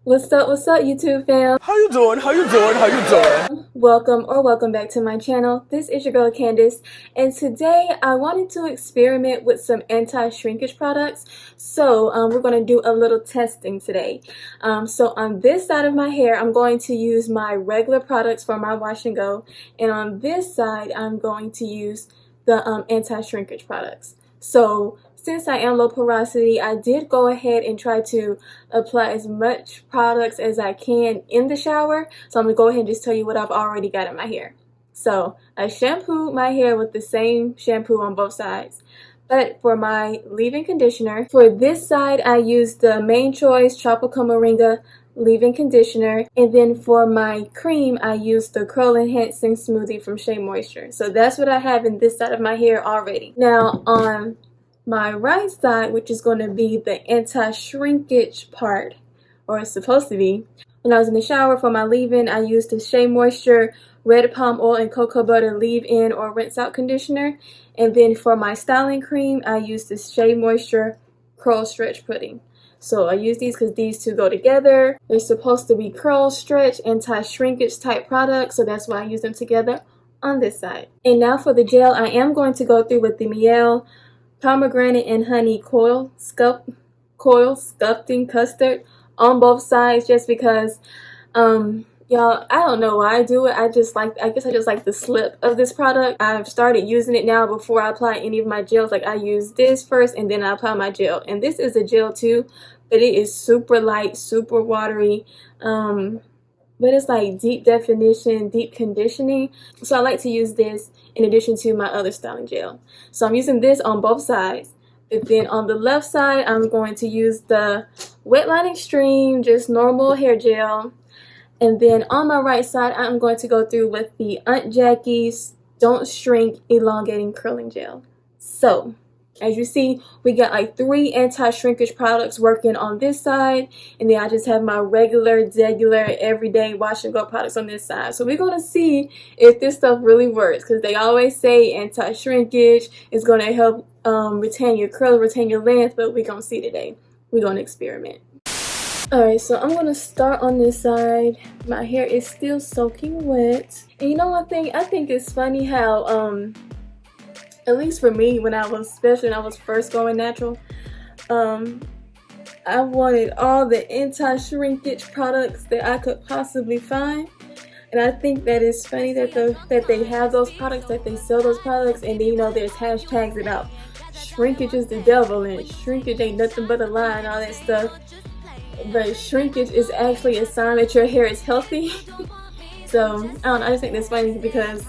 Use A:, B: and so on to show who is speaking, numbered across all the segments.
A: What's up YouTube fam?
B: How you doing? How you doing? How you doing?
A: Welcome back to my channel. This is your girl Candace, and today I wanted to experiment with some anti-shrinkage products. So we're going to do a little testing today. So on this side of my hair, I'm going to use my regular products for my wash and go, and on this side I'm going to use the anti-shrinkage products. So since I am low porosity, I did go ahead and try to apply as much products as I can in the shower. So I'm going to go ahead and just tell you what I've already got in my hair. So I shampooed my hair with the same shampoo on both sides. But for my leave-in conditioner, for this side I used the Main Choice Tropical Moringa leave-in conditioner, and then for my cream I used the Curl Enhancing Smoothie from SheaMoisture. So that's what I have in this side of my hair already. Now on my right side, which is going to be the anti-shrinkage part, or it's supposed to be, when I was in the shower for my leave-in, I used the SheaMoisture Red Palm Oil and Cocoa Butter leave-in or rinse out conditioner, and then for my styling cream I used the SheaMoisture Curl Stretch Pudding. So I use these because these two go together. They're supposed to be curl stretch, anti-shrinkage type products, so that's why I use them together on this side. And now for the gel, I am going to go through with the Mielle Pomegranate and Honey Coil Sculpting Custard on both sides, just because y'all, I don't know why I do it. I guess I just like the slip of this product. I've started using it now before I apply any of my gels. Like I use this first and then I apply my gel. And this is a gel too, but it is super light, super watery. But it's like deep definition, deep conditioning. So I like to use this in addition to my other styling gel. So I'm using this on both sides. But then on the left side, I'm going to use the Wetline Extreme, just normal hair gel. And then on my right side, I'm going to go through with the Aunt Jackie's Don't Shrink Elongating Curling Gel. So as you see, we got like 3 anti-shrinkage products working on this side, and then I just have my regular, everyday wash and go products on this side. So we're going to see if this stuff really works, because they always say anti-shrinkage is going to help retain your curl, retain your length, but we're going to see today. We're going to experiment. Alright, so I'm going to start on this side. My hair is still soaking wet. And you know one thing, I think it's funny how at least for me, especially when I was first going natural, I wanted all the anti-shrinkage products that I could possibly find. And I think that it's funny that they have those products, that they sell those products, and then, you know, there's hashtags about shrinkage is the devil and shrinkage ain't nothing but a lie and all that stuff. But shrinkage is actually a sign that your hair is healthy. So I don't know, I just think that's funny because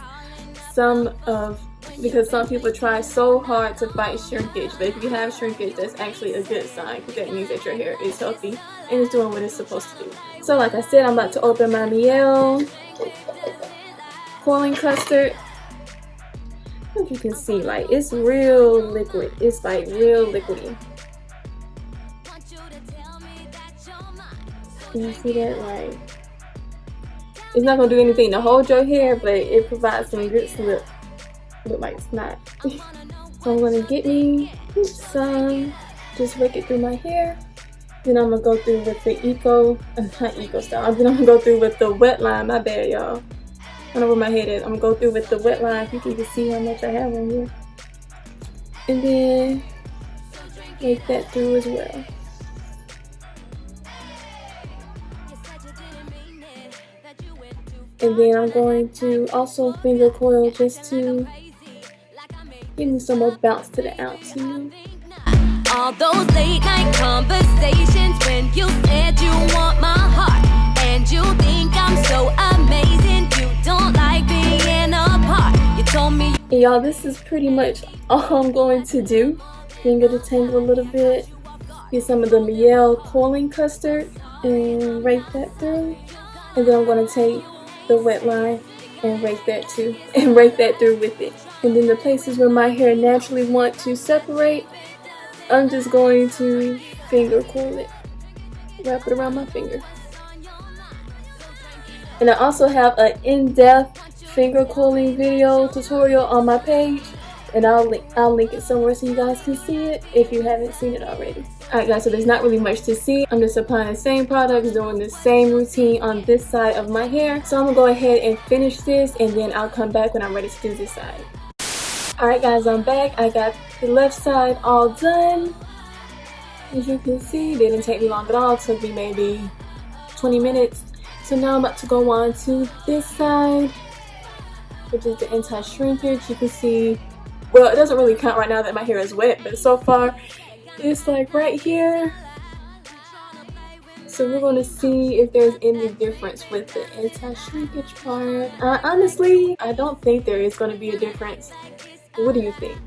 A: some people try so hard to fight shrinkage, but if you have shrinkage, that's actually a good sign, because that means that your hair is healthy and it's doing what it's supposed to do. So like I said, I'm about to open my Mielle Coiling Custard. I hope you can see, like, it's real liquid. It's like real liquidy. Can you see that? Like, it's not gonna do anything to hold your hair, but it provides some good slip. Look like snot. So I'm gonna get me some, just rake it through my hair. Then I'm gonna go through with the not eco style. Then I'm gonna go through with the Wetline. My bad, y'all. I don't know where my head is. I'm gonna go through with the Wetline. If you can just see how much I have on here. And then rake that through as well. And then I'm going to also finger coil just to give me some more bounce to the ounce, you know?
C: All those late night conversations when you said you want my heart, and you think I'm so amazing, you don't like being apart. You told me.
A: And y'all, this is pretty much all I'm going to do. Finger detangle a little bit. Get some of the Mielle Coiling Custard and rake that through. And then I'm going to take the Wetline and rake that too, and rake that through with it. And then the places where my hair naturally want to separate, I'm just going to finger coil it, wrap it around my finger. And I also have an in-depth finger coiling video tutorial on my page, and I'll link it somewhere so you guys can see it if you haven't seen it already. Alright guys, so there's not really much to see. I'm just applying the same products, doing the same routine on this side of my hair. So I'm gonna go ahead and finish this, and then I'll come back when I'm ready to do this side. Alright guys, I'm back. I got the left side all done. As you can see, it didn't take me long at all. It took me maybe 20 minutes. So now I'm about to go on to this side, which is the anti-shrinkage. You can see, well, it doesn't really count right now that my hair is wet, but so far it's like right here. So we're going to see if there's any difference with the anti-shrinkage part. Honestly, I don't think there is going to be a difference. What do you think?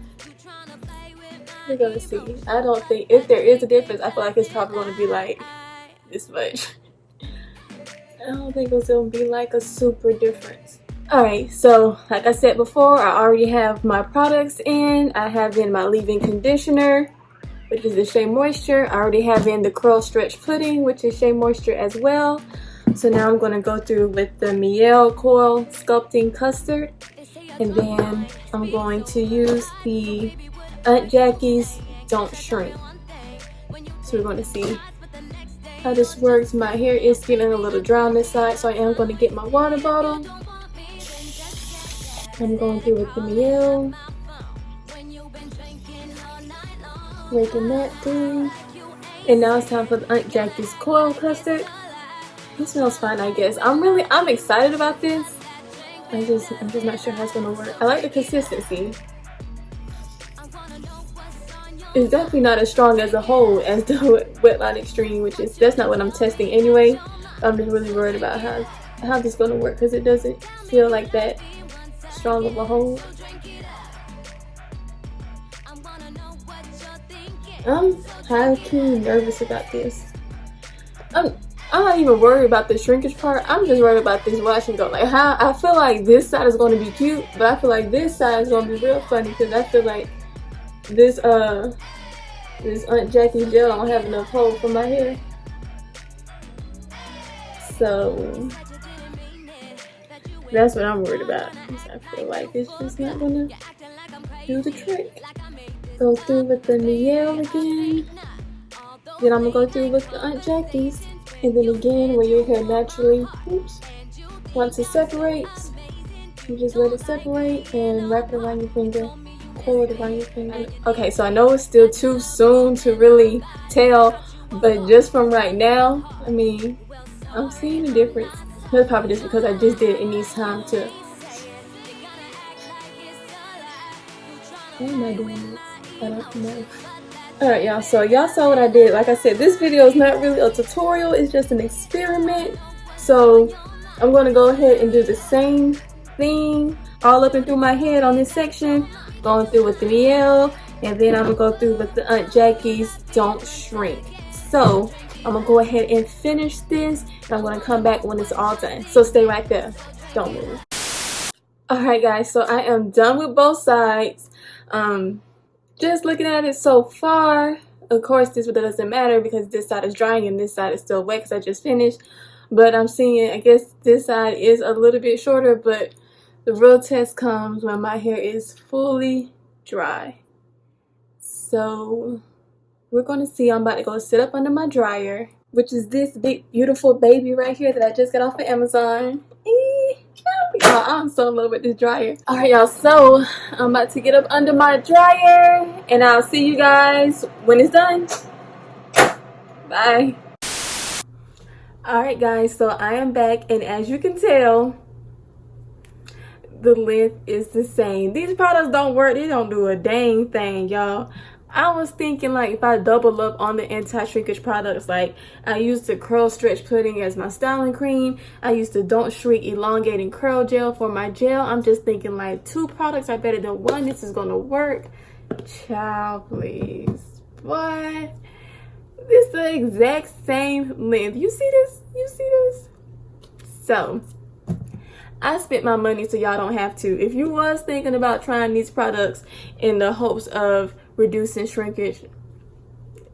A: We're going to see. I don't think, if there is a difference, I feel like it's probably going to be like this much. I don't think it's going to be like a super difference. Alright, so like I said before, I already have my products in. I have in my leave-in conditioner, which is the SheaMoisture. I already have in the Curl Stretch Pudding, which is SheaMoisture as well. So now I'm going to go through with the Mielle Coil Sculpting Custard. And then I'm going to use the Aunt Jackie's Don't Shrink. So we're going to see how this works. My hair is getting a little dry on this side, so I am going to get my water bottle. I'm going through with the Mielle, raking that through. And now it's time for the Aunt Jackie's Coil Custard. It smells fine, I guess. I'm excited about this. I'm just not sure how it's gonna work. I like the consistency. It's definitely not as strong as a whole as the Wetline Extreme, that's not what I'm testing anyway. I'm just really worried about how this is gonna work, because it doesn't feel like that strong of a hold. I'm high-key nervous about this. I'm not even worried about the shrinkage part. I'm just worried about this wash and go. Like, how I feel like this side is going to be cute, but I feel like this side is going to be real funny, because I feel like this Aunt Jackie gel don't have enough hold for my hair. So that's what I'm worried about. I feel like it's just not gonna do the trick. Go through with the Mielle again. Then I'm gonna go through with the Aunt Jackie's. And then again, when your hair naturally, once it separates, you just let it separate and wrap it around your finger. Pull it around your finger. Okay, so I know it's still too soon to really tell, but just from right now, I mean, I'm seeing a difference. That's probably just because I just did it. It needs time to. Why am I doing this? I don't know. Alright y'all, so y'all saw what I did. Like I said, this video is not really a tutorial, it's just an experiment. So I'm going to go ahead and do the same thing all up and through my head on this section. Going through with the Mielle, and then I'm going to go through with the Aunt Jackie's Don't Shrink. So I'm going to go ahead and finish this, and I'm going to come back when it's all done. So stay right there. Don't move. Alright guys, so I am done with both sides. Just looking at it so far, of course this doesn't matter because this side is drying and this side is still wet because I just finished. But I'm seeing, I guess this side is a little bit shorter, but the real test comes when my hair is fully dry. So we're going to see. I'm about to go sit up under my dryer, which is this big beautiful baby right here that I just got off of Amazon. Y'all, I'm so in love with this dryer. Alright y'all, so I'm about to get up under my dryer and I'll see you guys when it's done. Bye. Alright guys, so I am back, and as you can tell, the length is the same. These products don't work. They don't do a dang thing, y'all. I was thinking, like, if I double up on the anti-shrinkage products, like I used the Curl Stretch Pudding as my styling cream, I used the Don't Shrink Elongating Curl Gel for my gel. I'm just thinking, like, 2 products are better than 1. This is gonna work. Child, please. What? This is the exact same length. You see this? You see this? So I spent my money so y'all don't have to. If you was thinking about trying these products in the hopes of reducing shrinkage,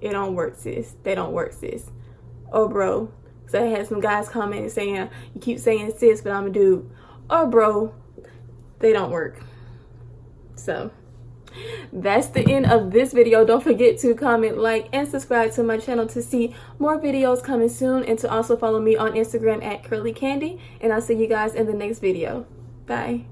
A: it don't work, sis. They don't work, sis. Oh, bro. So I had some guys commenting saying, you keep saying sis, but I'm a dude. Oh, bro. They don't work. So That's the end of this video. Don't forget to comment, like, and subscribe to my channel to see more videos coming soon, and to also follow me on Instagram at Curly Candy. And I'll see you guys in the next video. Bye.